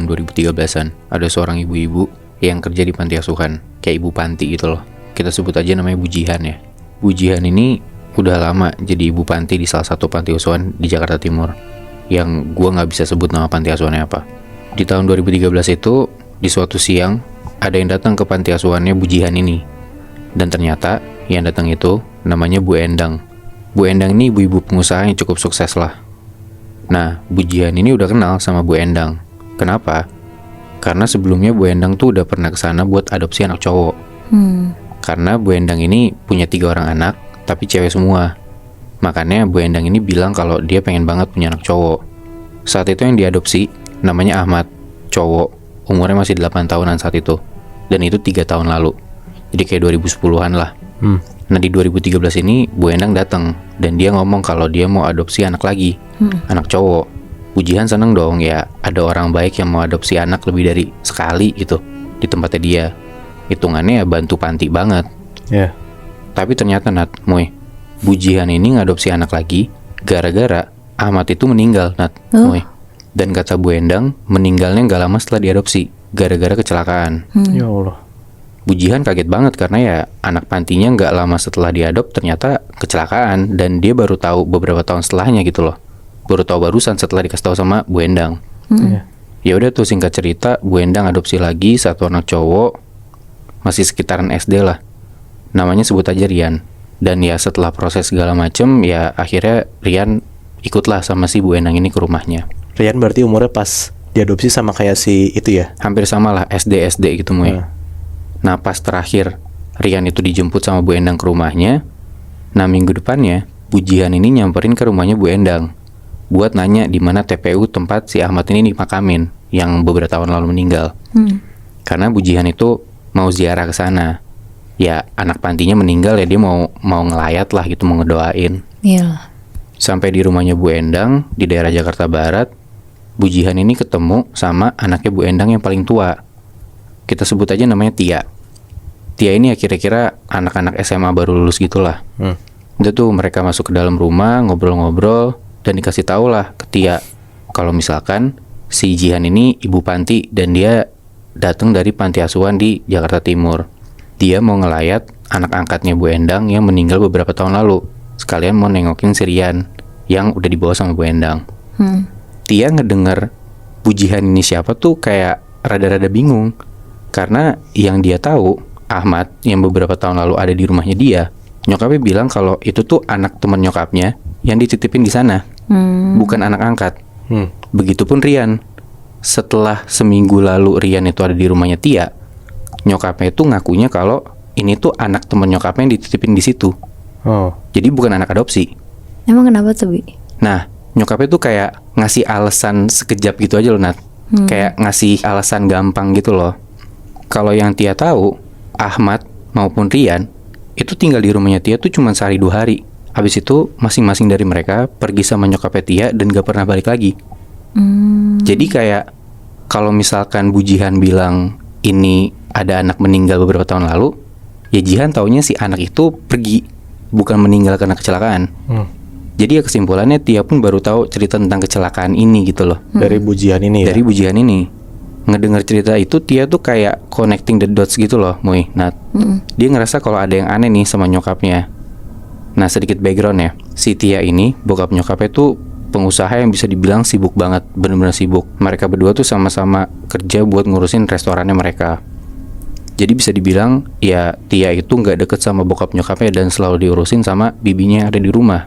tahun 2013-an. Ada seorang ibu-ibu yang kerja di panti asuhan, kayak ibu panti gitu loh. Kita sebut aja namanya Bu Jihan ya. Bu Jihan ini udah lama jadi ibu panti di salah satu panti asuhan di Jakarta Timur, yang gua nggak bisa sebut nama panti asuhannya apa. Di tahun 2013 itu, di suatu siang, ada yang datang ke panti asuhannya Bu Jihan ini. Dan ternyata yang datang itu namanya Bu Endang. Bu Endang ini ibu-ibu pengusaha yang cukup sukses lah. Nah, Bu Jihan ini udah kenal sama Bu Endang. Kenapa? Karena sebelumnya Bu Endang tuh udah pernah kesana buat adopsi anak cowok. Karena Bu Endang ini punya 3 orang anak, tapi cewek semua. Makanya Bu Endang ini bilang kalau dia pengen banget punya anak cowok. Saat itu yang diadopsi namanya Ahmad, cowok, umurnya masih 8 tahunan saat itu. Dan itu 3 tahun lalu. Jadi kayak 2010-an lah. Nah di 2013 ini Bu Endang datang dan dia ngomong kalau dia mau adopsi anak lagi, anak cowok. Bu Jihan seneng dong, ya ada orang baik yang mau adopsi anak lebih dari sekali gitu di tempatnya dia. Hitungannya ya bantu panti banget. Tapi ternyata Moy, Bu Jihan ini ngadopsi anak lagi gara-gara Ahmad itu meninggal Moy. Dan kata Bu Endang, meninggalnya gak lama setelah diadopsi gara-gara kecelakaan. Ya Allah. Bu Jihan kaget banget karena ya anak pantinya gak lama setelah diadop ternyata kecelakaan, dan dia baru tahu beberapa tahun setelahnya gitu loh. Baru tahu barusan setelah dikasih tahu sama Bu Endang. Ya udah tuh, singkat cerita, Bu Endang adopsi lagi satu anak cowok, masih sekitaran SD lah. Namanya sebut aja Rian. Dan ya setelah proses segala macem, ya akhirnya Rian ikutlah sama si Bu Endang ini ke rumahnya. Rian berarti umurnya pas diadopsi sama kayak si itu ya? Hampir sama lah, SD gitu Moy. Nah pas terakhir Rian itu dijemput sama Bu Endang ke rumahnya. Nah minggu depannya Bu Jihan ini nyamperin ke rumahnya Bu Endang buat nanya di mana TPU tempat si Ahmad ini dimakamin yang beberapa tahun lalu meninggal. Karena Bu Jihan itu mau ziarah ke sana. Ya anak pantinya meninggal, ya dia mau ngelayat lah gitu, mau ngedoain. Iyalah. Sampai di rumahnya Bu Endang di daerah Jakarta Barat, Bu Jihan ini ketemu sama anaknya Bu Endang yang paling tua. Kita sebut aja namanya Tia. Tia ini ya kira-kira anak-anak SMA baru lulus gitulah. Udah tuh mereka masuk ke dalam rumah, ngobrol-ngobrol, dan dikasih tahu lah ke Tia kalau misalkan si Jihan ini ibu panti dan dia datang dari panti asuhan di Jakarta Timur. Dia mau ngelayat anak angkatnya Bu Endang yang meninggal beberapa tahun lalu. Sekalian mau nengokin si Rian yang udah dibawa sama Bu Endang. Tia ngedenger Bu Jihan ini siapa tuh kayak rada-rada bingung. Karena yang dia tahu, Ahmad yang beberapa tahun lalu ada di rumahnya dia, nyokapnya bilang kalau itu tuh anak teman nyokapnya yang dititipin di sana, bukan anak angkat. Begitupun Rian. Setelah seminggu lalu Rian itu ada di rumahnya Tia, nyokapnya itu ngakunya kalau ini tuh anak teman nyokapnya yang dititipin di situ. Jadi bukan anak adopsi. Emang kenapa tuh, Bi? Nah, nyokapnya tuh kayak ngasih alasan sekejap gitu aja loh, Nat. Kayak ngasih alasan gampang gitu loh. Kalau yang Tia tahu, Ahmad maupun Rian itu tinggal di rumahnya Tia tuh cuma sehari 2 hari. Habis itu masing-masing dari mereka pergi sama nyokapnya Tia dan gak pernah balik lagi. Jadi kayak kalau misalkan Bu Jihan bilang ini ada anak meninggal beberapa tahun lalu, ya Jihan taunya si anak itu pergi, bukan meninggal karena kecelakaan. Jadi ya kesimpulannya Tia pun baru tahu cerita tentang kecelakaan ini gitu loh. Dari Bu Jihan ini ya? Dari Bu Jihan ini. Ngedengar cerita itu Tia tuh kayak connecting the dots gitu loh, Moy. Nah, dia ngerasa kalau ada yang aneh nih sama nyokapnya. Nah, sedikit background ya. Si Tia ini, bokap nyokapnya tuh pengusaha yang bisa dibilang sibuk banget, bener-bener sibuk. Mereka berdua tuh sama-sama kerja buat ngurusin restorannya mereka. Jadi bisa dibilang ya Tia itu nggak deket sama bokap nyokapnya dan selalu diurusin sama bibinya yang ada di rumah.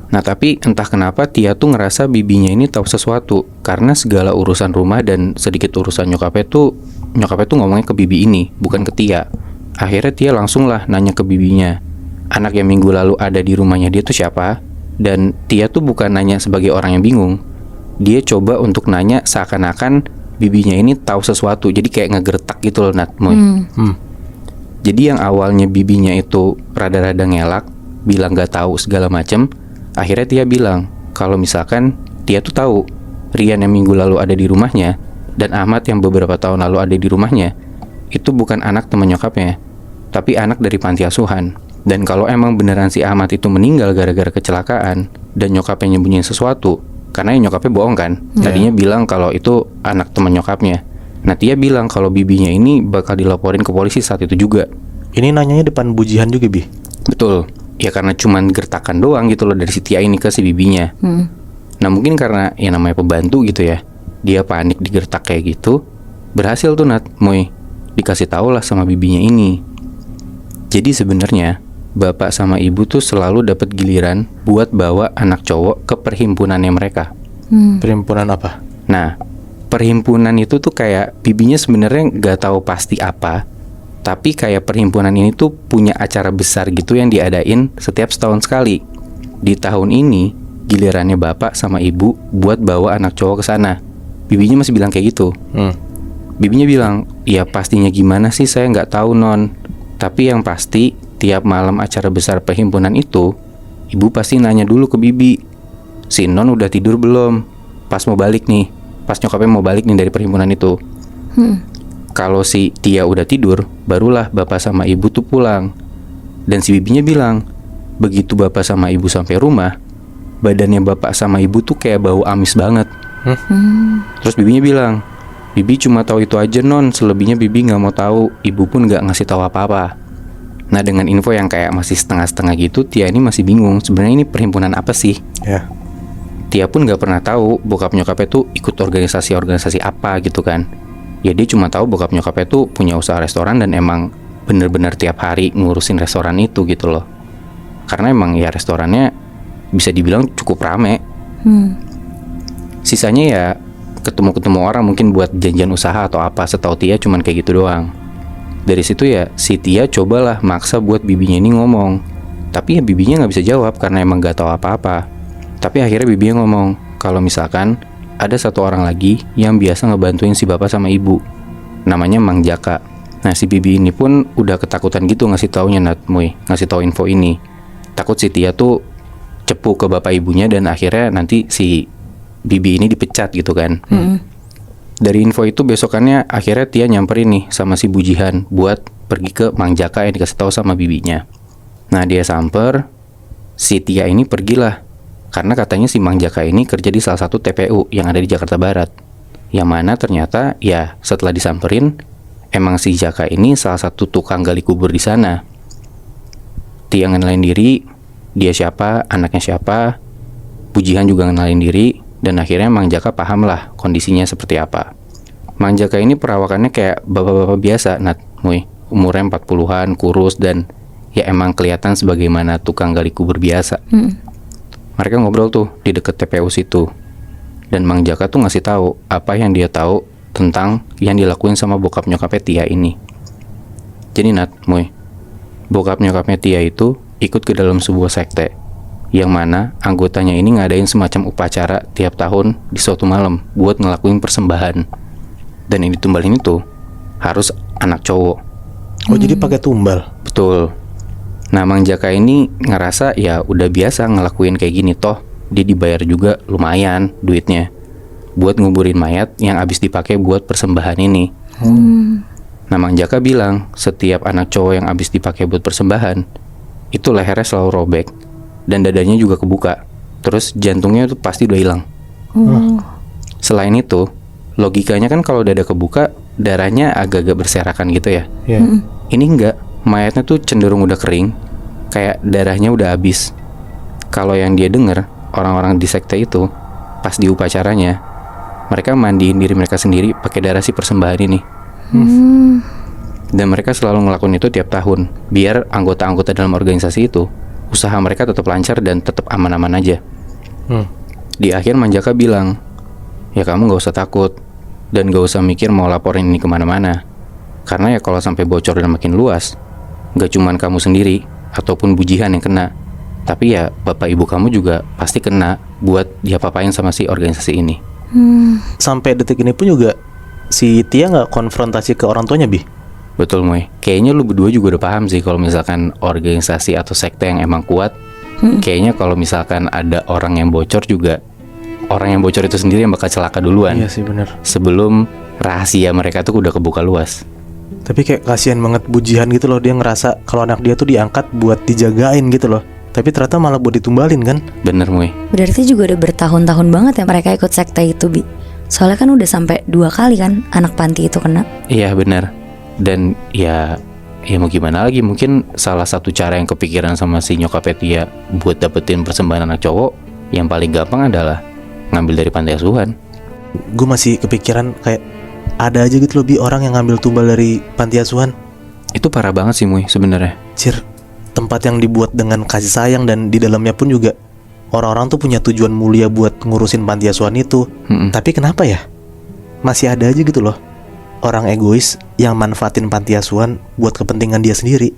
Nah tapi entah kenapa Tia tuh ngerasa bibinya ini tahu sesuatu, karena segala urusan rumah dan sedikit urusan nyokapnya tuh ngomongnya ke bibi ini, bukan ke Tia. Akhirnya Tia langsung lah nanya ke bibinya, anak yang minggu lalu ada di rumahnya dia tuh siapa? Dan Tia tuh bukan nanya sebagai orang yang bingung. Dia coba untuk nanya seakan-akan bibinya ini tahu sesuatu, jadi kayak ngegertak gitu loh, Nat, Moy. Jadi yang awalnya bibinya itu rada-rada ngelak, bilang gak tahu segala macem, akhirnya Tia bilang kalau misalkan Tia tuh tahu Rian yang minggu lalu ada di rumahnya dan Ahmad yang beberapa tahun lalu ada di rumahnya itu bukan anak teman nyokapnya, tapi anak dari panti asuhan. Dan kalau emang beneran si Ahmad itu meninggal gara-gara kecelakaan dan nyokapnya nyembunyiin sesuatu, Karena nyokapnya bohong kan. Tadinya bilang kalau itu anak teman nyokapnya. Nah Tia bilang kalau bibinya ini bakal dilaporin ke polisi saat itu juga. Ini nanyanya depan bujihan juga, Bi? Betul. Ya karena cuman gertakan doang gitu loh dari si Tia ini ke si bibinya. Nah mungkin karena ya namanya pembantu gitu ya, dia panik digertak kayak gitu. Berhasil tuh Nat, Moy, dikasih tahu lah sama bibinya ini. Jadi sebenarnya bapak sama ibu tuh selalu dapat giliran buat bawa anak cowok ke perhimpunannya mereka. Perhimpunan apa? Nah, perhimpunan itu tuh kayak bibinya sebenarnya nggak tahu pasti apa, tapi kayak perhimpunan ini tuh punya acara besar gitu yang diadain setiap setahun sekali. Di tahun ini gilirannya bapak sama ibu buat bawa anak cowok ke sana. Bibinya masih bilang kayak gitu. Bibinya bilang, ya pastinya gimana sih saya nggak tahu non. Tapi yang pasti tiap malam acara besar perhimpunan itu, ibu pasti nanya dulu ke bibi, si non udah tidur belum? Pas mau balik nih, pas nyokapnya mau balik nih dari perhimpunan itu. Kalau si Tia udah tidur, barulah bapak sama ibu tuh pulang. Dan si bibinya bilang, begitu bapak sama ibu sampai rumah, badannya bapak sama ibu tuh kayak bau amis banget. Terus bibinya bilang, bibi cuma tahu itu aja non, selebihnya bibi nggak mau tahu. Ibu pun nggak ngasih tahu apa-apa. Nah dengan info yang kayak masih setengah-setengah gitu, Tia ini masih bingung sebenarnya ini perhimpunan apa sih. Ya. Tia pun nggak pernah tahu bokap nyokapnya tuh ikut organisasi apa gitu kan. Ya dia cuma tahu bokap nyokapnya tuh punya usaha restoran dan emang bener-bener tiap hari ngurusin restoran itu gitu loh. Karena emang ya restorannya bisa dibilang cukup rame. Sisanya ya ketemu-ketemu orang mungkin buat janjian usaha atau apa, setahu Tia cuman kayak gitu doang. Dari situ ya si Tia cobalah maksa buat bibinya ini ngomong. Tapi ya bibinya nggak bisa jawab karena emang nggak tahu apa-apa. Tapi akhirnya bibinya ngomong kalau misalkan ada satu orang lagi yang biasa ngebantuin si bapak sama ibu, namanya Mang Jaka. Nah si bibi ini pun udah ketakutan gitu ngasih taunya Natmoy, ngasih tahu info ini. Takut si Tia tuh cepu ke bapak ibunya dan akhirnya nanti si bibi ini dipecat gitu kan. Dari info itu besokannya akhirnya Tia nyamperin nih sama si bujihan buat pergi ke Mang Jaka yang dikasih tahu sama bibinya. Nah dia samper, si Tia ini pergilah karena katanya si Mang Jaka ini kerja di salah satu TPU yang ada di Jakarta Barat. Yang mana ternyata ya setelah disamperin emang si Jaka ini salah satu tukang gali kubur di sana. Tia ngenalin diri, dia siapa, anaknya siapa. Bujihan juga ngenalin diri. Dan akhirnya Mang Jaka paham lah kondisinya seperti apa. Mang Jaka ini perawakannya kayak bapak-bapak biasa, umurnya 40-an, kurus dan ya emang kelihatan sebagaimana tukang gali kubur biasa. Mereka ngobrol tuh di deket TPU situ. Dan Mang Jaka tuh ngasih tahu apa yang dia tahu tentang yang dilakuin sama bokap nyokapnya Tia ini. Jadi bokap nyokapnya Tia itu ikut ke dalam sebuah sekte yang mana anggotanya ini ngadain semacam upacara tiap tahun di suatu malam buat ngelakuin persembahan. Dan yang ditumbalin itu harus anak cowok. Oh jadi pakai tumbal? Betul. Nah Mang Jaka ini ngerasa ya udah biasa ngelakuin kayak gini, toh dia dibayar juga lumayan duitnya buat nguburin mayat yang abis dipakai buat persembahan ini. Nah Mang Jaka bilang setiap anak cowok yang abis dipakai buat persembahan itu lehernya selalu robek dan dadanya juga kebuka. Terus jantungnya tuh pasti udah hilang. Selain itu, logikanya kan kalau dada kebuka, darahnya agak-agak berserakan gitu ya. Ini enggak, mayatnya tuh cenderung udah kering, kayak darahnya udah habis. Kalau yang dia denger, orang-orang di sekte itu, pas di upacaranya, mereka mandiin diri mereka sendiri pakai darah si persembahan ini. Dan mereka selalu ngelakuin itu tiap tahun, biar anggota-anggota dalam organisasi itu usaha mereka tetap lancar dan tetap aman-aman aja. Di akhir Mang Jaka bilang, ya kamu gak usah takut dan gak usah mikir mau laporin ini kemana-mana. Karena ya kalau sampai bocor dan makin luas, gak cuman kamu sendiri ataupun bujihan yang kena, tapi ya bapak ibu kamu juga pasti kena buat diapa-apain sama si organisasi ini. Sampai detik ini pun juga si Tia gak konfrontasi ke orang tuanya, Bi? Betul Moy, kayaknya lu berdua juga udah paham sih kalau misalkan organisasi atau sekte yang emang kuat, kayaknya kalau misalkan ada orang yang bocor juga, orang yang bocor itu sendiri yang bakal celaka duluan. Iya sih bener. Sebelum rahasia mereka tuh udah kebuka luas. Tapi kayak kasihan banget bujihan gitu loh, dia ngerasa kalau anak dia tuh diangkat buat dijagain gitu loh. tapi ternyata malah buat ditumbalin kan. Bener Muy. Berarti juga udah bertahun-tahun banget ya mereka ikut sekte itu, Bi. Soalnya kan udah sampai 2 kali kan anak panti itu kena. Iya bener. Dan ya mau gimana lagi, mungkin salah satu cara yang kepikiran sama si nyokapnya Tia buat dapetin persembahan anak cowok yang paling gampang adalah ngambil dari panti asuhan. Gue masih kepikiran kayak ada aja gitu loh Bi, orang yang ngambil tumbal dari panti asuhan. Itu parah banget sih Muy sebenarnya. Cir, tempat yang dibuat dengan kasih sayang dan di dalamnya pun juga orang-orang tuh punya tujuan mulia buat ngurusin panti asuhan itu. Tapi kenapa ya masih ada aja gitu loh orang egois yang manfaatin panti asuhan buat kepentingan dia sendiri.